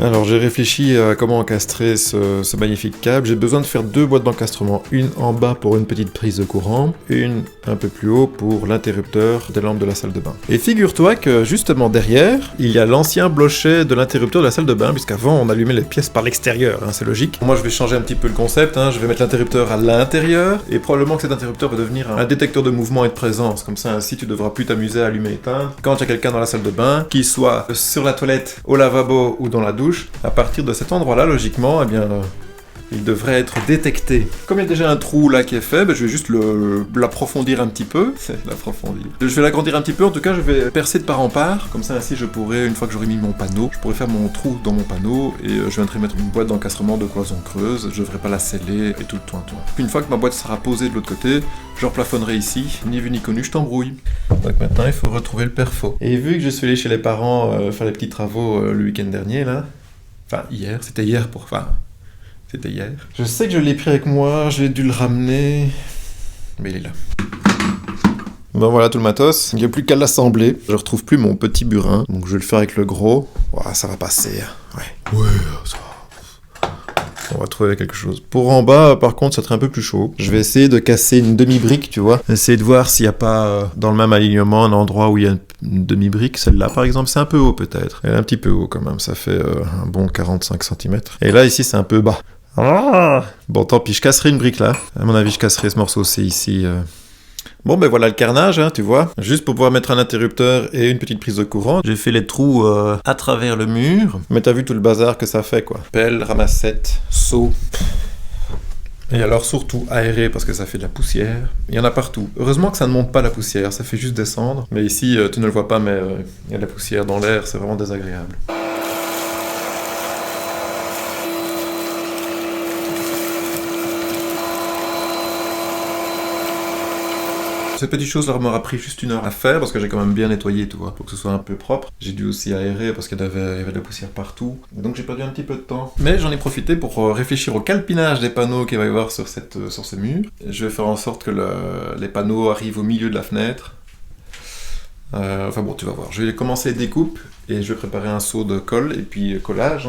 Alors j'ai réfléchi à comment encastrer ce magnifique câble. J'ai besoin de faire 2 boîtes d'encastrement, une en bas pour une petite prise de courant, une un peu plus haut pour l'interrupteur des lampes de la salle de bain. Et figure-toi que justement derrière, il y a l'ancien blochet de l'interrupteur de la salle de bain, puisqu'avant on allumait les pièces par l'extérieur, c'est logique. Moi je vais changer un petit peu le concept, je vais mettre l'interrupteur à l'intérieur, et probablement que cet interrupteur va devenir un détecteur de mouvement et de présence, comme ça ainsi tu devras plus t'amuser à allumer et éteindre. Quand il y a quelqu'un dans la salle de bain, qu'il soit sur la toilette, au lavabo ou dans la douche, à partir de cet endroit-là, logiquement, il devrait être détecté. Comme il y a déjà un trou là qui est fait, je vais juste l'approfondir un petit peu. Je vais l'agrandir un petit peu, en tout cas je vais percer de part en part, comme ça ainsi je pourrais, une fois que j'aurai mis mon panneau, je pourrais faire mon trou dans mon panneau et je viendrai mettre une boîte d'encastrement de cloison creuse, je ne devrais pas la sceller et tout le toin. Puis une fois que ma boîte sera posée de l'autre côté, je replafonnerai ici, ni vu ni connu, je t'embrouille. Donc maintenant il faut retrouver le perfo. Et vu que je suis allé chez les parents faire les petits travaux le week-end dernier là, c'était hier. Je sais que je l'ai pris avec moi, j'ai dû le ramener, mais il est là. Bon voilà tout le matos, il n'y a plus qu'à l'assembler. Je retrouve plus mon petit burin, donc je vais le faire avec le gros. Ça va passer, Ouais, ça va. On va trouver quelque chose. Pour en bas, par contre, ça serait un peu plus chaud. Je vais essayer de casser une demi-brique, tu vois. Essayer de voir s'il n'y a pas, dans le même alignement, un endroit où il y a une demi-brique. Celle-là, par exemple, c'est un peu haut, peut-être. Elle est un petit peu haut, quand même. Ça fait un bon 45 cm. Et là, ici, c'est un peu bas. Bon, tant pis, je casserai une brique, là. À mon avis, je casserai ce morceau-ci, ici. Bon, voilà le carnage, tu vois. Juste pour pouvoir mettre un interrupteur et une petite prise de courant, j'ai fait les trous à travers le mur. Mais t'as vu tout le bazar que ça fait, quoi. Pelle, ramassette, seau. Et alors surtout aérer parce que ça fait de la poussière. Il y en a partout. Heureusement que ça ne monte pas la poussière, ça fait juste descendre. Mais ici, tu ne le vois pas, mais il y a de la poussière dans l'air, c'est vraiment désagréable. Cette petite chose leur m'aura pris juste 1 heure à faire parce que j'ai quand même bien nettoyé, tu vois, pour que ce soit un peu propre. J'ai dû aussi aérer parce qu'il y avait de la poussière partout. Donc j'ai perdu un petit peu de temps. Mais j'en ai profité pour réfléchir au calpinage des panneaux qu'il va y avoir sur ce mur. Je vais faire en sorte que les panneaux arrivent au milieu de la fenêtre. Tu vas voir. Je vais commencer les découpes et je vais préparer un seau de colle et puis collage.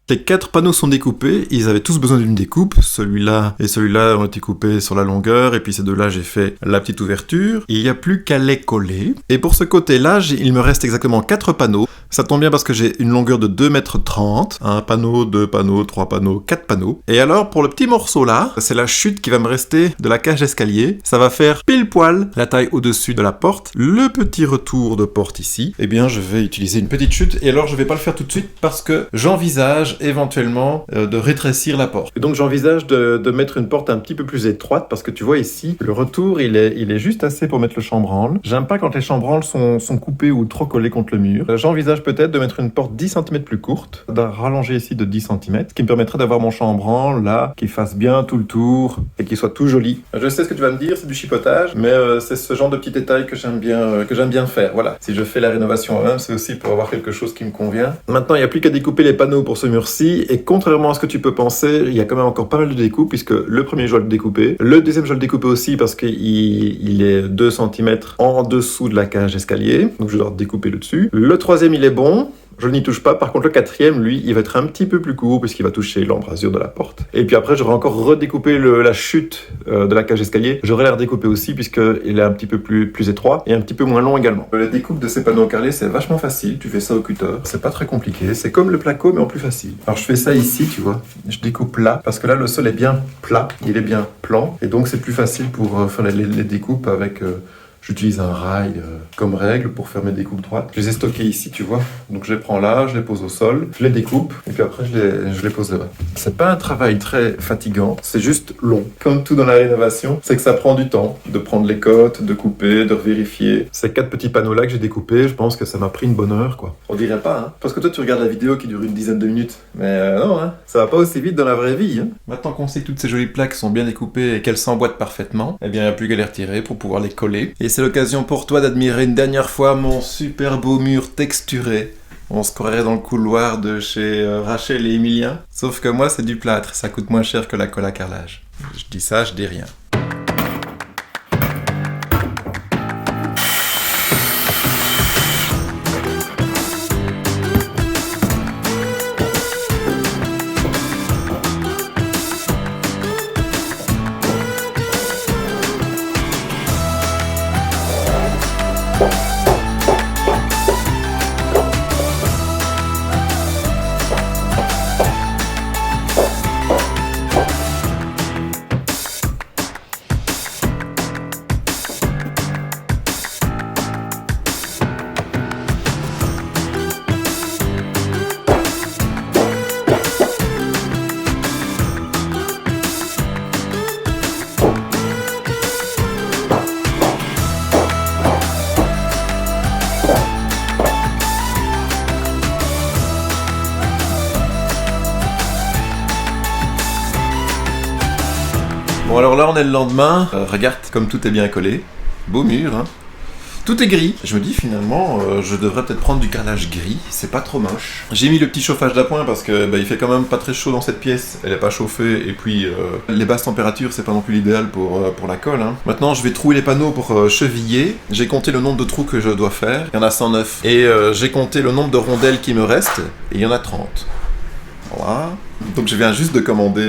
Les 4 panneaux sont découpés, ils avaient tous besoin d'une découpe, celui-là et celui-là ont été coupés sur la longueur, et puis ces 2-là j'ai fait la petite ouverture, il n'y a plus qu'à les coller. Et pour ce côté-là, il me reste exactement 4 panneaux, ça tombe bien parce que j'ai une longueur de 2,30 m, un panneau, 2 panneaux, 3 panneaux, 4 panneaux. Et alors pour le petit morceau là, c'est la chute qui va me rester de la cage d'escalier, ça va faire pile poil la taille au-dessus de la porte, le petit retour de porte ici, eh bien je vais utiliser une petite chute, et alors je vais pas le faire tout de suite parce que j'envisage éventuellement de rétrécir la porte. Et donc j'envisage de mettre une porte un petit peu plus étroite parce que tu vois ici, le retour il est juste assez pour mettre le chambranle. J'aime pas quand les chambranles sont coupés ou trop collés contre le mur. J'envisage peut-être de mettre une porte 10 cm plus courte, de rallonger ici de 10 cm, ce qui me permettrait d'avoir mon chambranle là, qui fasse bien tout le tour et qui soit tout joli. Je sais ce que tu vas me dire, c'est du chipotage, mais c'est ce genre de petits détails que j'aime bien faire. Voilà. Si je fais la rénovation moi-même, c'est aussi pour avoir quelque chose qui me convient. Maintenant, il n'y a plus qu'à découper les panneaux pour ce mur et contrairement à ce que tu peux penser, il y a quand même encore pas mal de découpes puisque le premier je dois le découper, le deuxième je dois le découper aussi parce qu'il est 2 cm en dessous de la cage d'escalier, donc je dois découper le dessus. Le troisième il est bon, je n'y touche pas. Par contre, le 4e, lui, il va être un petit peu plus court puisqu'il va toucher l'embrasure de la porte. Et puis après, j'aurai encore redécoupé la chute de la cage d'escalier. J'aurai la redécouper aussi puisqu'il est un petit peu plus étroit et un petit peu moins long également. La découpe de ces panneaux carrelés, c'est vachement facile. Tu fais ça au cutter. C'est pas très compliqué. C'est comme le placo, mais en plus facile. Alors, je fais ça ici, tu vois. Je découpe là parce que là, le sol est bien plat. Il est bien plan. Et donc, c'est plus facile pour faire les découpes avec... J'utilise un rail comme règle pour faire mes découpes droites. Je les ai stockées ici, tu vois. Donc je les prends là, je les pose au sol, je les découpe et puis après je les pose là-bas. C'est pas un travail très fatigant, c'est juste long. Comme tout dans la rénovation, c'est que ça prend du temps de prendre les cotes, de couper, de vérifier. Ces 4 petits panneaux-là que j'ai découpés, je pense que ça m'a pris une bonne heure, quoi. On dirait pas, parce que toi tu regardes la vidéo qui dure une dizaine de minutes. Mais non, ça va pas aussi vite dans la vraie vie. Maintenant qu'on sait que toutes ces jolies plaques sont bien découpées et qu'elles s'emboîtent parfaitement, eh bien il n'y a plus qu'à les retirer pour pouvoir les coller. Et c'est l'occasion pour toi d'admirer une dernière fois mon super beau mur texturé. On se croirait dans le couloir de chez Rachel et Emilien. Sauf que moi, c'est du plâtre. Ça coûte moins cher que la colle à carrelage. Je dis ça, je dis rien. Alors on est le lendemain, regarde comme tout est bien collé. Beau mur, hein. Tout est gris. Je me dis finalement, je devrais peut-être prendre du carrelage gris, c'est pas trop moche. J'ai mis le petit chauffage d'appoint parce que il fait quand même pas très chaud dans cette pièce. Elle est pas chauffée et puis les basses températures c'est pas non plus l'idéal pour la colle. Hein. Maintenant je vais trouer les panneaux pour cheviller. J'ai compté le nombre de trous que je dois faire. Il y en a 109. Et j'ai compté le nombre de rondelles qui me restent et il y en a 30. Voilà. Donc je viens juste de commander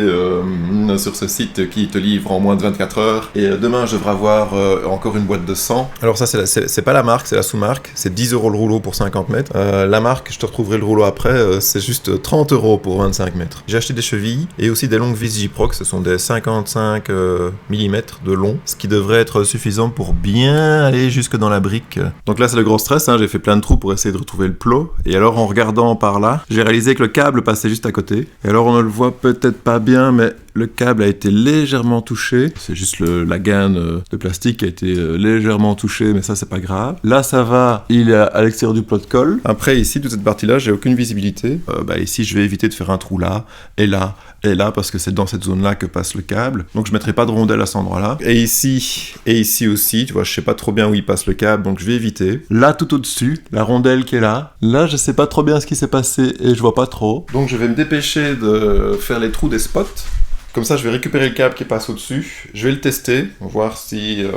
sur ce site qui te livre en moins de 24 heures. Et demain je devrais avoir encore une boîte de 100. Alors ça c'est pas la marque, c'est la sous-marque. C'est 10 € le rouleau pour 50 mètres. La marque, je te retrouverai le rouleau après, c'est juste 30 € pour 25 mètres. J'ai acheté des chevilles et aussi des longues vis J-Proc. Ce sont des 55 mm de long. Ce qui devrait être suffisant pour bien aller jusque dans la brique. Donc là c'est le gros stress, hein. J'ai fait plein de trous pour essayer de retrouver le plot. Et alors en regardant par là, j'ai réalisé que le câble passait juste à côté. Et alors on ne le voit peut-être pas bien, mais le câble a été légèrement touché. C'est juste la gaine de plastique qui a été légèrement touchée, mais ça c'est pas grave. Là ça va, il est à l'extérieur du plot de colle. Après ici, toute cette partie-là, j'ai aucune visibilité. Ici je vais éviter de faire un trou là, et là, et là, parce que c'est dans cette zone-là que passe le câble. Donc je mettrai pas de rondelle à cet endroit-là. Et ici aussi, tu vois, je sais pas trop bien où il passe le câble, donc je vais éviter. Là tout au-dessus, la rondelle qui est là. Là je sais pas trop bien ce qui s'est passé et je vois pas trop. Donc je vais me dépêcher de faire les trous des spots. Comme ça, je vais récupérer le câble qui passe au-dessus. Je vais le tester, voir s'il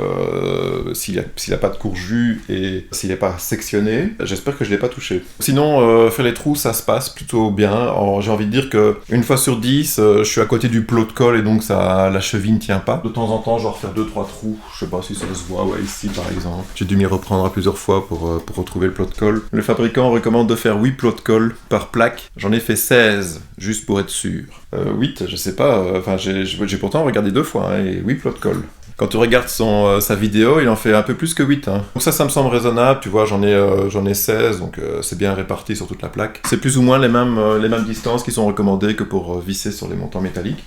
a pas de courju et s'il n'est pas sectionné. J'espère que je l'ai pas touché. Sinon, faire les trous, ça se passe plutôt bien. Alors, j'ai envie de dire que une fois sur 10, je suis à côté du plot de colle et donc la cheville ne tient pas. De temps en temps, je vais refaire 2-3 trous. Je sais pas si ça se voit, ouais, ici par exemple. J'ai dû m'y reprendre à plusieurs fois pour retrouver le plot de colle. Le fabricant recommande de faire 8 plots de colle par plaque. J'en ai fait 16, juste pour être sûr. 8, je sais pas, j'ai pourtant regardé 2 fois, hein, et 8 plots de colle. Quand tu regardes sa vidéo, il en fait un peu plus que 8. Hein. Donc ça me semble raisonnable, tu vois, j'en ai 16, donc c'est bien réparti sur toute la plaque. C'est plus ou moins les mêmes distances qui sont recommandées que pour visser sur les montants métalliques.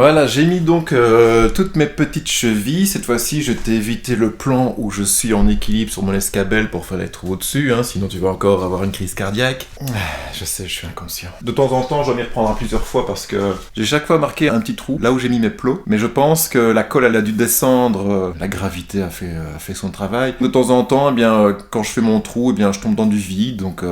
Voilà, j'ai mis donc toutes mes petites chevilles. Cette fois-ci, je t'ai évité le plan où je suis en équilibre sur mon escabelle pour faire les trous au-dessus, hein, sinon tu vas encore avoir une crise cardiaque. Je sais, je suis inconscient. De temps en temps, je dois m'y reprendre plusieurs fois parce que j'ai chaque fois marqué un petit trou là où j'ai mis mes plots, mais je pense que la colle, elle a dû descendre, la gravité a fait son travail. De temps en temps, eh bien, quand je fais mon trou, eh bien, je tombe dans du vide, donc...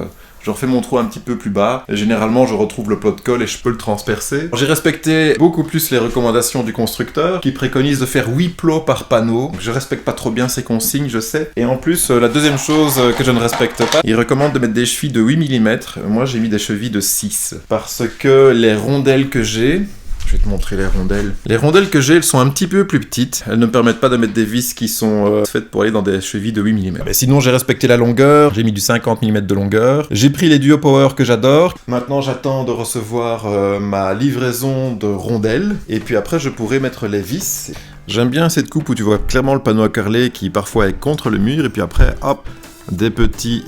je refais mon trou un petit peu plus bas, et généralement je retrouve le plot de colle et je peux le transpercer. J'ai respecté beaucoup plus les recommandations du constructeur, qui préconise de faire 8 plots par panneau. Je respecte pas trop bien ces consignes, je sais. Et en plus, la deuxième chose que je ne respecte pas, il recommande de mettre des chevilles de 8 mm. Moi j'ai mis des chevilles de 6. Parce que les rondelles que j'ai... Je vais te montrer les rondelles. Les rondelles que j'ai, elles sont un petit peu plus petites. Elles ne me permettent pas de mettre des vis qui sont faites pour aller dans des chevilles de 8 mm. Mais sinon, j'ai respecté la longueur. J'ai mis du 50 mm de longueur. J'ai pris les Duo Power que j'adore. Maintenant, j'attends de recevoir ma livraison de rondelles. Et puis après, je pourrai mettre les vis. J'aime bien cette coupe où tu vois clairement le panneau à carreler qui parfois est contre le mur. Et puis après, hop, des petits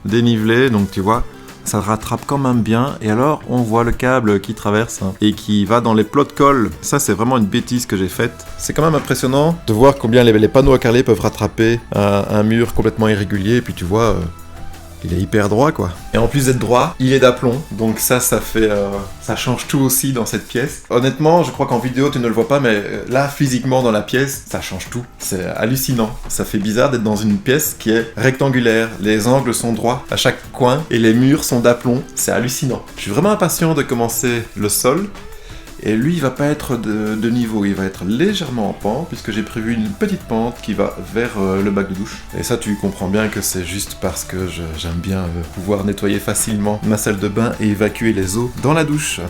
dénivelés. Donc tu vois... ça rattrape quand même bien, et alors on voit le câble qui traverse et qui va dans les plots de colle. Ça c'est vraiment une bêtise que j'ai faite. C'est quand même impressionnant de voir combien les panneaux à carreler peuvent rattraper un mur complètement irrégulier, et puis tu vois... il est hyper droit quoi. Et en plus d'être droit, il est d'aplomb. Donc ça fait... ça change tout aussi dans cette pièce. Honnêtement, je crois qu'en vidéo tu ne le vois pas, mais là physiquement dans la pièce, ça change tout. C'est hallucinant. Ça fait bizarre d'être dans une pièce qui est rectangulaire. Les angles sont droits à chaque coin et les murs sont d'aplomb. C'est hallucinant. Je suis vraiment impatient de commencer le sol. Et lui, il va pas être de niveau, il va être légèrement en pente, puisque j'ai prévu une petite pente qui va vers le bac de douche. Et ça, tu comprends bien que c'est juste parce que j'aime bien pouvoir nettoyer facilement ma salle de bain et évacuer les eaux dans la douche.